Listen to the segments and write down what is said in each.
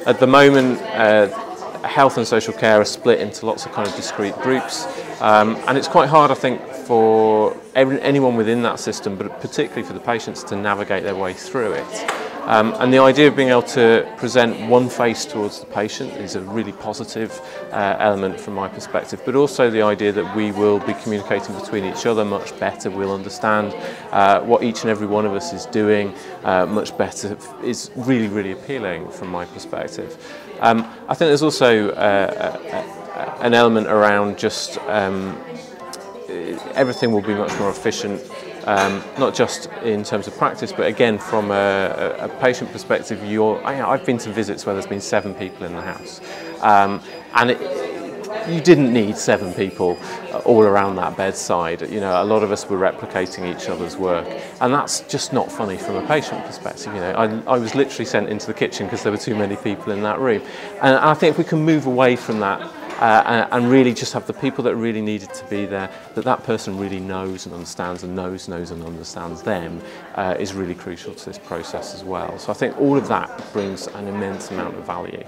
At the moment, health and social care are split into lots of kind of discrete groups, and it's quite hard, I think, for anyone within that system, but particularly for the patients, to navigate their way through it. And the idea of being able to present one face towards the patient is a really positive element from my perspective, but also the idea that we will be communicating between each other much better. We'll understand what each and every one of us is doing much better is really, really appealing from my perspective. I think there's also an element around just everything will be much more efficient. Not just in terms of practice, but again from a patient perspective. I've been to visits where there's been 7 people in the house, and you didn't need 7 people all around that bedside. You know, a lot of us were replicating each other's work, and that's just not funny from a patient perspective. You know, I was literally sent into the kitchen because there were too many people in that room, and I think if we can move away from that. And really just have the people that really needed to be there, that person really knows and understands and knows and understands them, is really crucial to this process as well. So I think all of that brings an immense amount of value.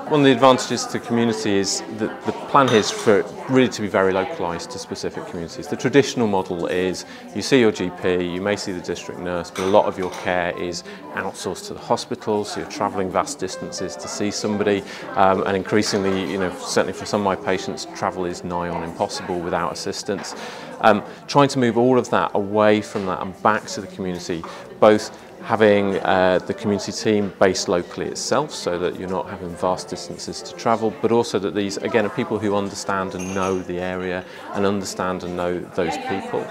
One of the advantages to community is that the plan here is for it really to be very localised to specific communities. The traditional model is you see your GP, you may see the district nurse, but a lot of your care is outsourced to the hospital, so you're travelling vast distances to see somebody, and increasingly, you know, certainly for some of my patients, travel is nigh on impossible without assistance. Trying to move all of that away from that and back to the community, both having the community team based locally itself so that you're not having vast distances to travel, but also that these, again, are people who understand and know the area and understand and know those people,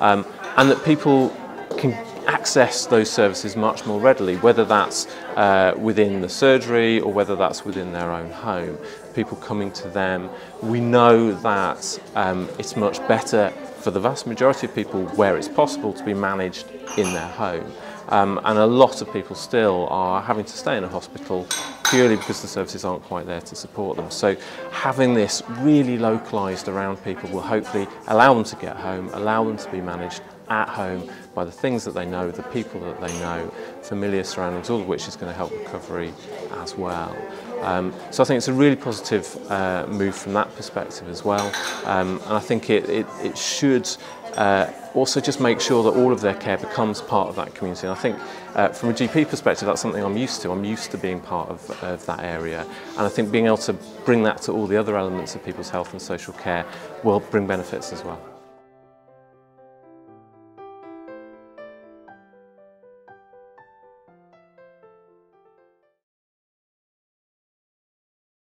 and that people can access those services much more readily, whether that's within the surgery or whether that's within their own home. People coming to them, we know that it's much better for the vast majority of people where it's possible to be managed in their home. And a lot of people still are having to stay in a hospital purely because the services aren't quite there to support them. So having this really localised around people will hopefully allow them to get home, allow them to be managed at home by the things that they know, the people that they know, familiar surroundings, all of which is going to help recovery as well. So I think it's a really positive move from that perspective as well, and I think it should also just make sure that all of their care becomes part of that community. And I think from a GP perspective, that's something I'm used to. I'm used to being part of that area, and I think being able to bring that to all the other elements of people's health and social care will bring benefits as well.